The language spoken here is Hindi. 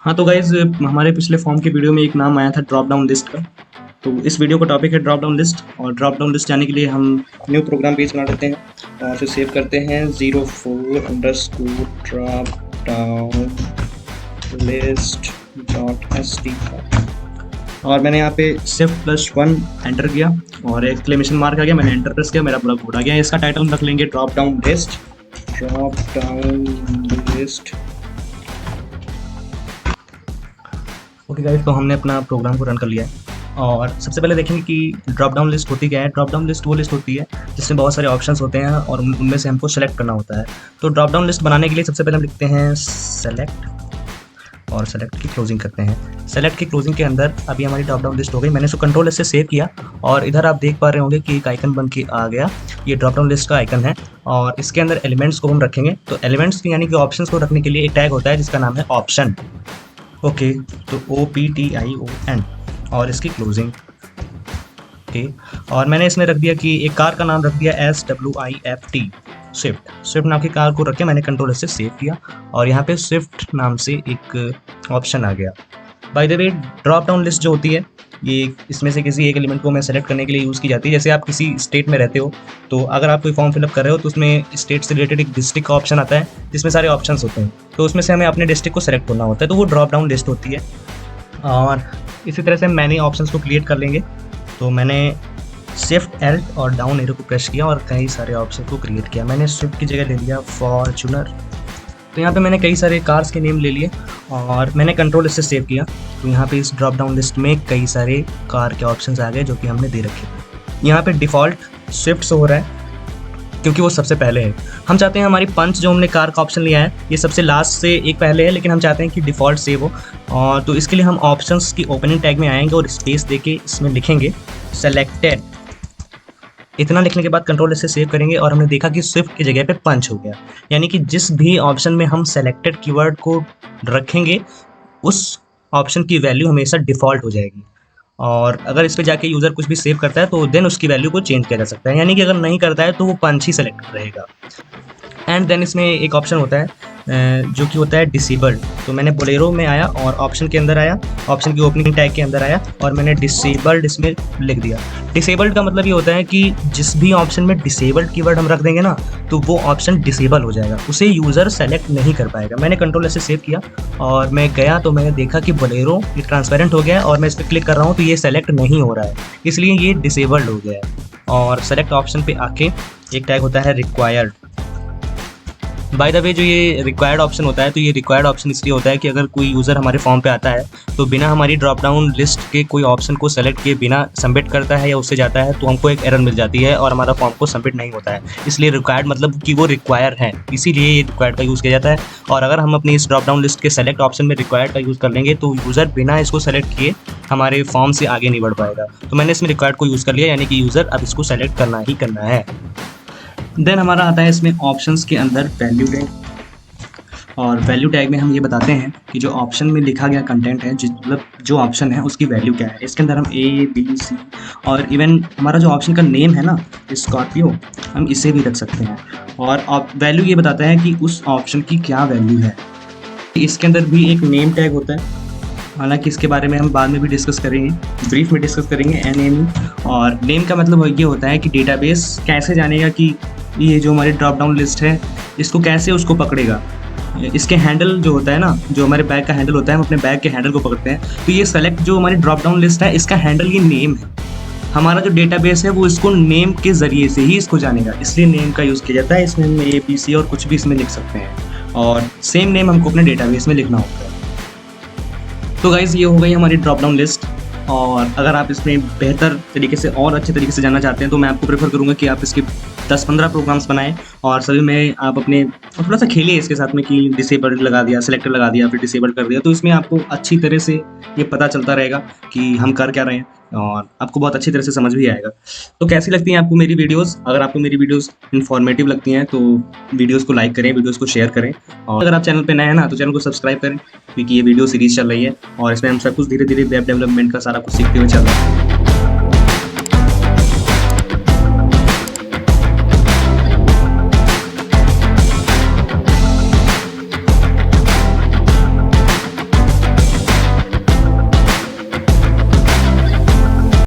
हाँ तो गाइज़ हमारे पिछले फॉर्म के वीडियो में एक नाम आया था ड्रॉप डाउन लिस्ट का। तो इस वीडियो का टॉपिक है ड्रॉप डाउन लिस्ट। और ड्रॉप डाउन लिस्ट जाने के लिए हम न्यू प्रोग्राम पेज बना लेते हैं और फिर सेव करते हैं 04_ ड्रॉप डाउन लिस्ट .st। और मैंने यहाँ पे shift+1 एंटर किया और एक्सक्लेमेशन मार्क आ गया। मैंने एंटर प्रेस किया, मेरा पूरा कोड आ गया। इसका टाइटल रख लेंगे drop down list. Okay guys, तो हमने अपना प्रोग्राम को रन कर लिया है। और सबसे पहले देखेंगे कि ड्रॉप डाउन लिस्ट होती क्या है। ड्रॉप डाउन लिस्ट वो लिस्ट होती है जिसमें बहुत सारे ऑप्शंस होते हैं और उनमें से हमको सेलेक्ट करना होता है। तो ड्रॉप डाउन लिस्ट बनाने के लिए सबसे पहले हम लिखते हैं सेलेक्ट और सेलेक्ट की क्लोजिंग करते हैं। सेलेक्ट की क्लोजिंग के अंदर अभी हमारी ड्रॉप डाउन लिस्ट हो गई। मैंने इसको कंट्रोल से सेव किया और इधर आप देख पा रहे होंगे कि एक आइकन बन के आ गया। ये ड्रॉप डाउन लिस्ट का आइकन है और इसके अंदर एलिमेंट्स को हम रखेंगे। तो एलिमेंट्स यानी कि ऑप्शंस को रखने के लिए एक टैग होता है जिसका नाम है ऑप्शन। ओके, तो OPTION और इसकी क्लोजिंग। ओके, और मैंने इसमें रख दिया कि एक कार का नाम रख दिया SWIFT, स्विफ्ट नाम की कार को रख के मैंने कंट्रोल से सेव किया और यहाँ पे स्विफ्ट नाम से एक ऑप्शन आ गया। By the way, drop down list जो होती है ये इसमें से किसी एक एलिमेंट को मैं सेलेक्ट करने के लिए यूज़ की जाती है। जैसे आप किसी स्टेट में रहते हो तो अगर आप कोई फॉर्म फिलअप कर रहे हो तो उसमें स्टेट से रिलेटेड एक डिस्ट्रिक्ट का ऑप्शन आता है जिसमें सारे ऑप्शंस होते हैं। तो उसमें से हमें अपने डिस्ट्रिक्ट को सेलेक्ट करना होता है, तो वो ड्रॉप डाउन लिस्ट होती है। और इसी तरह से मैंने ऑप्शंस को क्रिएट कर लेंगे। तो मैंने Shift+Alt और डाउन एरो को प्रेस किया और कई सारे ऑप्शन को क्रिएट किया। मैंने स्विफ्ट की जगह ले लिया फॉर्च्यूनर। तो यहाँ पे मैंने कई सारे कार्स के नेम ले लिए और मैंने कंट्रोल इससे सेव किया। तो यहाँ पे इस ड्रॉप डाउन लिस्ट में कई सारे कार के ऑप्शंस आ गए जो कि हमने दे रखे। यहाँ पे डिफ़ॉल्ट स्विफ्ट शो हो रहा है क्योंकि वो सबसे पहले है। हम चाहते हैं हमारी पंच जो हमने कार का ऑप्शन लिया है ये सबसे लास्ट से एक पहले है, लेकिन हम चाहते हैं कि डिफ़ॉल्ट सेव हो। और तो इसके लिए हम ऑप्शंस की ओपनिंग टैग में आएंगे और स्पेस दे के इसमें लिखेंगे सेलेक्टेड। इतना लिखने के बाद कंट्रोल से सेव करेंगे और हमने देखा कि स्विफ्ट की जगह पे पंच हो गया। यानी कि जिस भी ऑप्शन में हम सेलेक्टेड कीवर्ड को रखेंगे उस ऑप्शन की वैल्यू हमेशा डिफ़ॉल्ट हो जाएगी। और अगर इस पे जाके यूज़र कुछ भी सेव करता है तो देन उसकी वैल्यू को चेंज किया जा सकता है। यानी कि अगर नहीं करता है तो वो पंच ही सेलेक्ट रहेगा। एंड देन इसमें एक ऑप्शन होता है जो कि होता है डिसेबल्ड। तो मैंने बोलेरो में आया और ऑप्शन के अंदर आया, ऑप्शन की ओपनिंग टैग के अंदर आया और मैंने डिसेबल्ड इसमें लिख दिया। डिसेबल्ड का मतलब ये होता है कि जिस भी ऑप्शन में डिसेबल्ड कीवर्ड हम रख देंगे ना तो वो ऑप्शन डिसेबल हो जाएगा, उसे यूज़र सेलेक्ट नहीं कर पाएगा। मैंने कंट्रोल से सेव किया और मैं गया तो मैंने देखा कि बोलेरो ये ट्रांसपेरेंट हो गया है और मैं इस पर क्लिक कर रहा हूँ तो ये सेलेक्ट नहीं हो रहा है, इसलिए ये डिसेबल्ड हो गया है। और सेलेक्ट ऑप्शन पे आके एक टैग होता है रिक्वायर्ड। बाय द वे, जो ये रिक्वायर्ड ऑप्शन होता है तो ये रिक्वायर्ड ऑप्शन इसलिए होता है कि अगर कोई यूज़र हमारे फॉर्म पे आता है तो बिना हमारी ड्रॉप डाउन लिस्ट के कोई ऑप्शन को सेलेक्ट किए बिना सबमिट करता है या उससे जाता है तो हमको एक एरर मिल जाती है और हमारा फॉर्म को सबमिट नहीं होता है। इसलिए रिक्वायर्ड मतलब कि वो रिक्वायर है, इसीलिए ये रिक्वायर्ड का यूज़ किया जाता है। और अगर हम अपनी इस ड्रॉप डाउन लिस्ट के सेलेक्ट ऑप्शन में रिक्वायर्ड का यूज़ कर लेंगे तो यूज़र बिना इसको सेलेक्ट किए हमारे फॉर्म से आगे नहीं बढ़ पाएगा। तो मैंने इसमें रिक्वायर्ड को यूज़ कर लिया, यानी कि यूज़र अब इसको सेलेक्ट करना ही करना है। देन हमारा आता है इसमें ऑप्शंस के अंदर वैल्यू टैग। और वैल्यू टैग में हम ये बताते हैं कि जो ऑप्शन में लिखा गया कंटेंट है, मतलब जो ऑप्शन है उसकी वैल्यू क्या है। इसके अंदर हम ABC और इवन हमारा जो ऑप्शन का नेम है ना स्कॉर्पियो, हम इसे भी रख सकते हैं। और वैल्यू ये बताता है कि उस ऑप्शन की क्या वैल्यू है। इसके अंदर भी एक नेम टैग होता है, हालांकि इसके बारे में हम बाद में भी डिस्कस करेंगे, ब्रीफ में डिस्कस करेंगे। NAME और नेम का मतलब ये होता है कि डेटाबेस कैसे जानेगा कि ये जो हमारी ड्रॉप डाउन लिस्ट है इसको कैसे उसको पकड़ेगा। इसके हैंडल जो होता है ना, जो हमारे बैग का हैंडल होता है, हम अपने बैग के हैंडल को पकड़ते हैं। तो ये सेलेक्ट जो हमारी ड्रॉप डाउन लिस्ट है इसका हैंडल ये नेम है। हमारा जो डेटाबेस है वो इसको नेम के ज़रिए से ही इसको जानेगा, इसलिए नेम का यूज़ किया जाता है। इसमें हम ABC और कुछ भी इसमें लिख सकते हैं और सेम नेम हमको अपने डेटाबेस में लिखना होता है। तो गाइज़, ये हो गई हमारी ड्रॉप डाउन लिस्ट। और अगर आप इसमें बेहतर तरीके से और अच्छे तरीके से जानना चाहते हैं तो मैं आपको प्रेफर करूँगा कि आप इसके 10-15 प्रोग्राम्स बनाएं और सभी में आप अपने थोड़ा सा खेलिए इसके साथ में कि डिसेबल्ड लगा दिया, सेलेक्टर लगा दिया, फिर डिसेबल्ड कर दिया। तो इसमें आपको अच्छी तरह से ये पता चलता रहेगा कि हम कर क्या रहे हैं और आपको बहुत अच्छी तरह से समझ भी आएगा। तो कैसी लगती हैं आपको मेरी वीडियोस? अगर आपको मेरी वीडियोस इन्फॉर्मेटिव लगती हैं तो वीडियोस को लाइक करें, वीडियोस को शेयर करें। और अगर आप चैनल पे नए हैं ना तो चैनल को सब्सक्राइब करें, क्योंकि ये वीडियो सीरीज़ चल रही है और इसमें हम सब कुछ धीरे धीरे वेब डेवलपमेंट का सारा कुछ सीखते हुए चल रहे हैं।